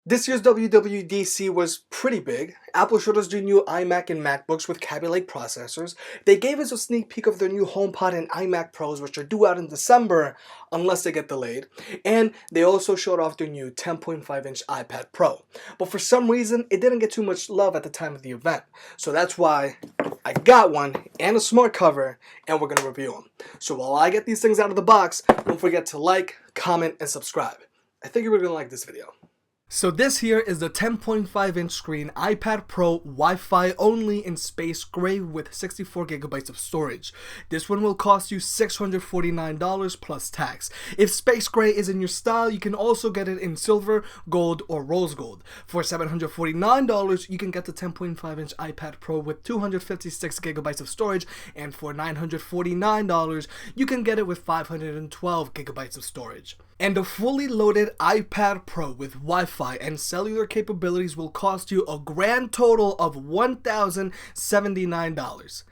This year's WWDC was pretty big. Apple showed us their new iMac and MacBooks with Kaby Lake processors. They gave us a sneak peek of their new HomePod and iMac Pros, which are due out in December, unless they get delayed. And they also showed off their new 10.5-inch iPad Pro. But for some reason, it didn't get too much love at the time of the event. So that's why I got one and a smart cover, and we're going to review them. So while I get these things out of the box, don't forget to like, comment, and subscribe. I think you're going to like this video. So this here is the 10.5-inch screen iPad Pro Wi-Fi only in space gray with 64 gigabytes of storage. This one will cost you $649 plus tax. If space gray is in your style, you can also get it in silver, gold, or rose gold. For $749, you can get the 10.5-inch iPad Pro with 256 gigabytes of storage, and for $949, you can get it with 512 gigabytes of storage. And the fully loaded iPad Pro with Wi-Fi and cellular capabilities will cost you a grand total of $1,079.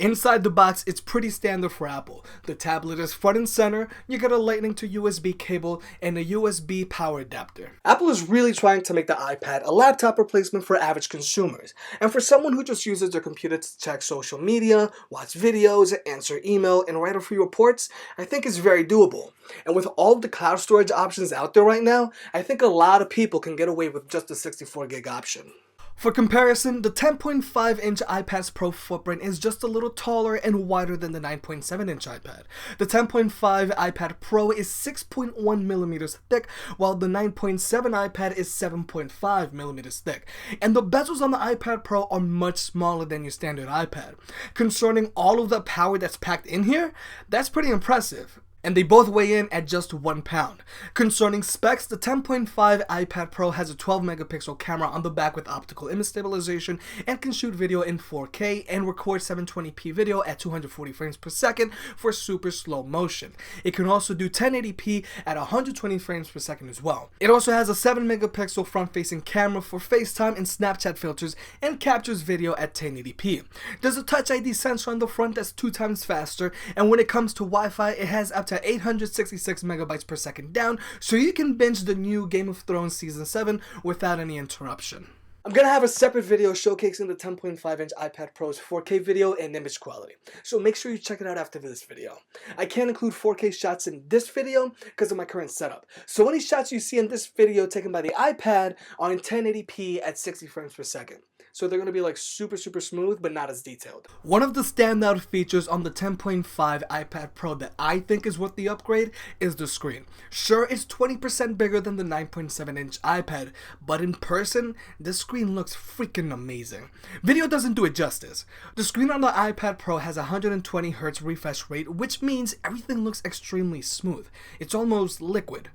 Inside the box, it's pretty standard for Apple. The tablet is front and center, you get a lightning to USB cable, and a USB power adapter. Apple is really trying to make the iPad a laptop replacement for average consumers. And for someone who just uses their computer to check social media, watch videos, answer email, and write a few reports, I think it's very doable. And with all of the cloud storage options out there right now, I think a lot of people can get away with just the 64 gig option. For comparison, the 10.5-inch iPad Pro footprint is just a little taller and wider than the 9.7-inch iPad. The 10.5 iPad Pro is 6.1 millimeters thick, while the 9.7 iPad is 7.5 millimeters thick. And the bezels on the iPad Pro are much smaller than your standard iPad. Concerning all of the power that's packed in here, that's pretty impressive. And they both weigh in at just 1 pound. Concerning specs, the 10.5 iPad Pro has a 12 megapixel camera on the back with optical image stabilization and can shoot video in 4K and record 720p video at 240 frames per second for super slow motion. It can also do 1080p at 120 frames per second as well. It also has a 7 megapixel front-facing camera for FaceTime and Snapchat filters and captures video at 1080p. There's a Touch ID sensor on the front that's 2 times faster, and when it comes to Wi-Fi, it has up to 866 megabytes per second down, so you can binge the new Game of Thrones Season 7 without any interruption. I'm going to have a separate video showcasing the 10.5-inch iPad Pro's 4K video and image quality, so make sure you check it out after this video. I can't include 4K shots in this video because of my current setup, so any shots you see in this video taken by the iPad are in 1080p at 60 frames per second. So they're going to be like super smooth, but not as detailed. One of the standout features on the 10.5 iPad Pro that I think is worth the upgrade is the screen. Sure, it's 20% bigger than the 9.7-inch iPad, but in person, this screen looks freaking amazing. Video doesn't do it justice. The screen on the iPad Pro has a 120Hz refresh rate, which means everything looks extremely smooth. It's almost liquid.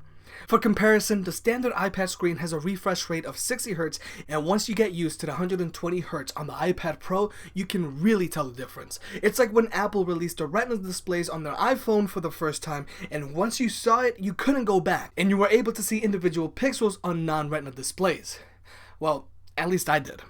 For comparison, the standard iPad screen has a refresh rate of 60Hz, and once you get used to the 120Hz on the iPad Pro, you can really tell the difference. It's like when Apple released the Retina displays on their iPhone for the first time, and once you saw it, you couldn't go back, and you were able to see individual pixels on non-Retina displays. Well, at least I did.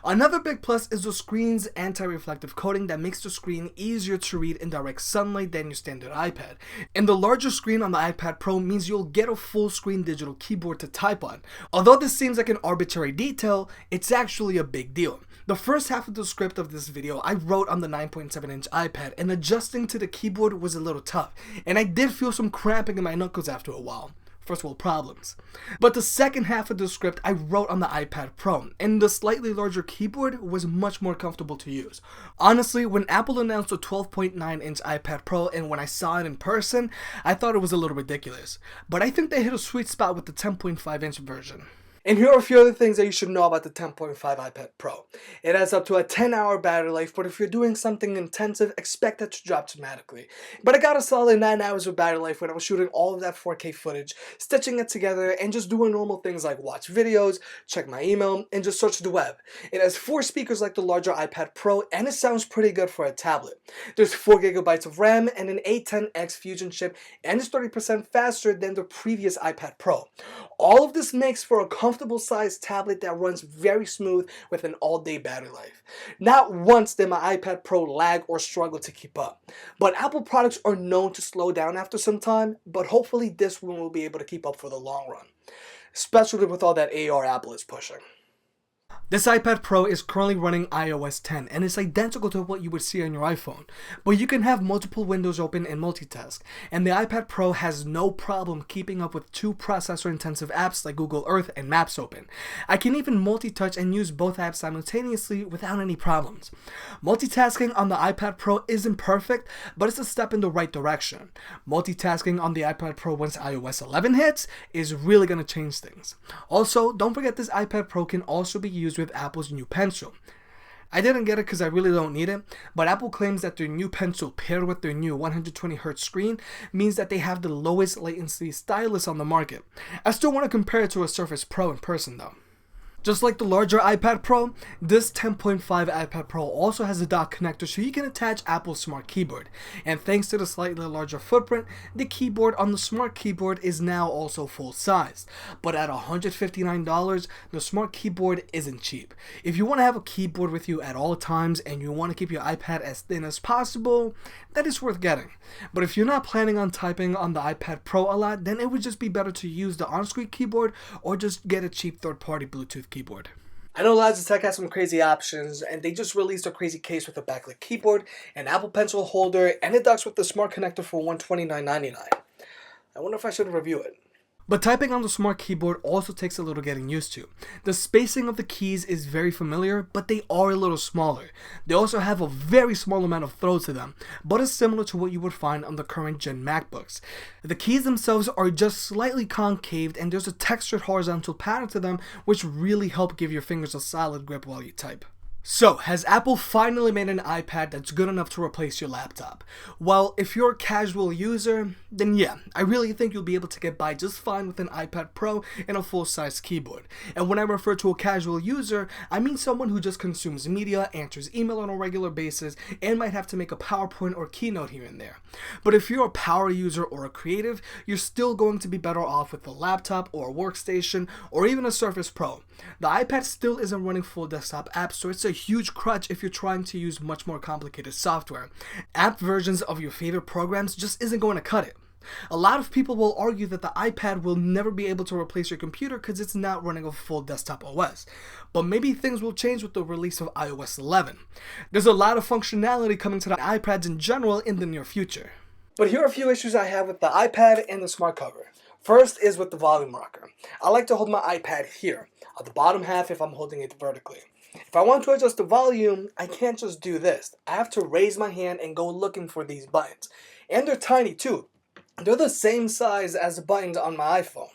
Another big plus is the screen's anti-reflective coating that makes the screen easier to read in direct sunlight than your standard iPad. And the larger screen on the iPad Pro means you'll get a full screen digital keyboard to type on. Although this seems like an arbitrary detail, it's actually a big deal. The first half of the script of this video I wrote on the 9.7-inch iPad, and adjusting to the keyboard was a little tough, and I did feel some cramping in my knuckles after a while. First world problems. But the second half of the script I wrote on the iPad Pro, and the slightly larger keyboard was much more comfortable to use. Honestly, when Apple announced the 12.9-inch iPad Pro and when I saw it in person, I thought it was a little ridiculous. But I think they hit a sweet spot with the 10.5-inch version. And here are a few other things that you should know about the 10.5 iPad Pro. It has up to a 10-hour battery life, but if you're doing something intensive, expect that to drop dramatically. But I got a solid 9 hours of battery life when I was shooting all of that 4K footage, stitching it together, and just doing normal things like watch videos, check my email, and just search the web. It has 4 speakers like the larger iPad Pro, and it sounds pretty good for a tablet. There's 4 gigabytes of RAM and an A10X Fusion chip, and it's 30% faster than the previous iPad Pro. All of this makes for a comfortable sized tablet that runs very smooth with an all-day battery life. Not once did my iPad Pro lag or struggle to keep up. But Apple products are known to slow down after some time, but hopefully this one will be able to keep up for the long run. especially with all that AR Apple is pushing. This iPad Pro is currently running iOS 10 and it's identical to what you would see on your iPhone, but you can have multiple windows open and multitask, and the iPad Pro has no problem keeping up with two processor-intensive apps like Google Earth and Maps open. I can even multi-touch and use both apps simultaneously without any problems. Multitasking on the iPad Pro isn't perfect, but it's a step in the right direction. Multitasking on the iPad Pro once iOS 11 hits is really going to change things. Also, don't forget this iPad Pro can also be used with Apple's new Pencil. I didn't get it because I really don't need it, but Apple claims that their new Pencil paired with their new 120Hz screen means that they have the lowest latency stylus on the market. I still want to compare it to a Surface Pro in person though. Just like the larger iPad Pro, this 10.5 iPad Pro also has a dock connector so you can attach Apple's Smart Keyboard. And thanks to the slightly larger footprint, the keyboard on the Smart Keyboard is now also full size. But at $159, the Smart Keyboard isn't cheap. If you want to have a keyboard with you at all times and you want to keep your iPad as thin as possible, that is worth getting. But if you're not planning on typing on the iPad Pro a lot, then it would just be better to use the on-screen keyboard or just get a cheap third-party Bluetooth keyboard. I know Logitech has some crazy options, and they just released a crazy case with a backlit keyboard, an Apple Pencil holder, and it docks with the Smart Connector for $129.99. I wonder if I should review it. But typing on the Smart Keyboard also takes a little getting used to. The spacing of the keys is very familiar, but they are a little smaller. They also have a very small amount of throw to them, but it's similar to what you would find on the current gen MacBooks. The keys themselves are just slightly concaved, and there's a textured horizontal pattern to them which really help give your fingers a solid grip while you type. So, has Apple finally made an iPad that's good enough to replace your laptop? Well, if you're a casual user, then yeah, I really think you'll be able to get by just fine with an iPad Pro and a full-size keyboard. And when I refer to a casual user, I mean someone who just consumes media, answers email on a regular basis, and might have to make a PowerPoint or keynote here and there. But if you're a power user or a creative, you're still going to be better off with a laptop or a workstation or even a Surface Pro. The iPad still isn't running full desktop apps, so it's a huge crutch if you're trying to use much more complicated software. App versions of your favorite programs just isn't going to cut it. A lot of people will argue that the iPad will never be able to replace your computer because it's not running a full desktop OS. But maybe things will change with the release of iOS 11. There's a lot of functionality coming to the iPads in general in the near future. But here are a few issues I have with the iPad and the smart cover. First is with the volume rocker. I like to hold my iPad here, on the bottom half if I'm holding it vertically. If I want to adjust the volume, I can't just do this. I have to raise my hand and go looking for these buttons. And they're tiny too. They're the same size as the buttons on my iPhone.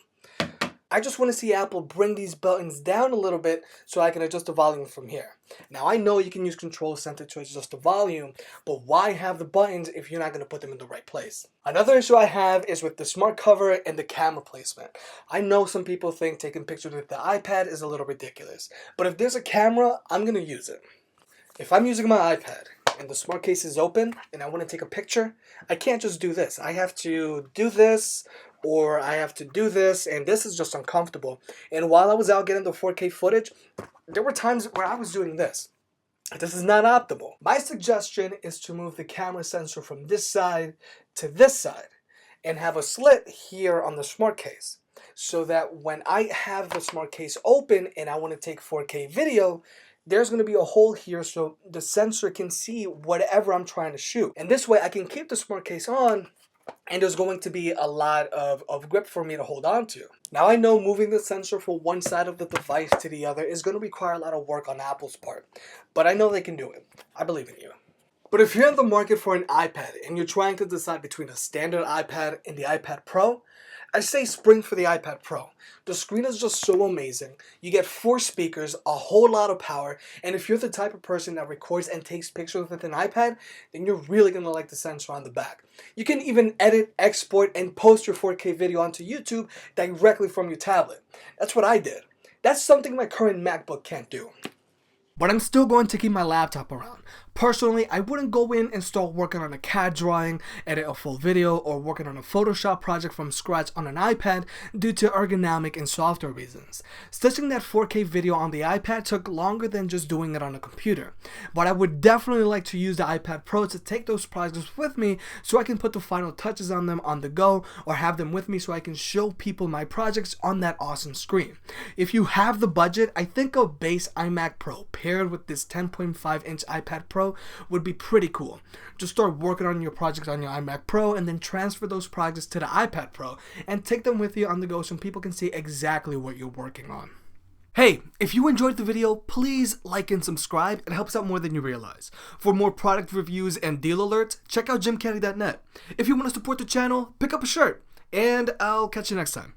I just want to see Apple bring these buttons down a little bit so I can adjust the volume from here. Now I know you can use Control Center to adjust the volume, but why have the buttons if you're not going to put them in the right place? Another issue I have is with the smart cover and the camera placement. I know some people think taking pictures with the iPad is a little ridiculous, but if there's a camera, I'm going to use it. If I'm using my iPad and the smart case is open and I want to take a picture, I can't just do this. I have to do this, or I have to do this, and this is just uncomfortable. And while I was out getting the 4K footage, there were times where I was doing this. This is not optimal. My suggestion is to move the camera sensor from this side to this side and have a slit here on the smart case so that when I have the smart case open and I want to take 4K video, there's going to be a hole here so the sensor can see whatever I'm trying to shoot. And this way I can keep the smart case on and there's going to be a lot of grip for me to hold on to. Now I know moving the sensor from one side of the device to the other is going to require a lot of work on Apple's part, but I know they can do it. I believe in you. But if you're in the market for an iPad and you're trying to decide between a standard iPad and the iPad Pro, I say spring for the iPad Pro. The screen is just so amazing. You get 4 speakers, a whole lot of power, and if you're the type of person that records and takes pictures with an iPad, then you're really going to like the sensor on the back. You can even edit, export, and post your 4K video onto YouTube directly from your tablet. That's what I did. That's something my current MacBook can't do. But I'm still going to keep my laptop around. Personally, I wouldn't go in and start working on a CAD drawing, edit a full video, or working on a Photoshop project from scratch on an iPad due to ergonomic and software reasons. Stitching that 4K video on the iPad took longer than just doing it on a computer, but I would definitely like to use the iPad Pro to take those projects with me so I can put the final touches on them on the go, or have them with me so I can show people my projects on that awesome screen. If you have the budget, I think a base iMac Pro paired with this 10.5-inch iPad Pro would be pretty cool. Just start working on your projects on your iMac Pro and then transfer those projects to the iPad Pro and take them with you on the go so people can see exactly what you're working on. Hey, if you enjoyed the video, please like and subscribe. It helps out more than you realize. For more product reviews and deal alerts, check out jimcaddy.net. If you want to support the channel, pick up a shirt, and I'll catch you next time.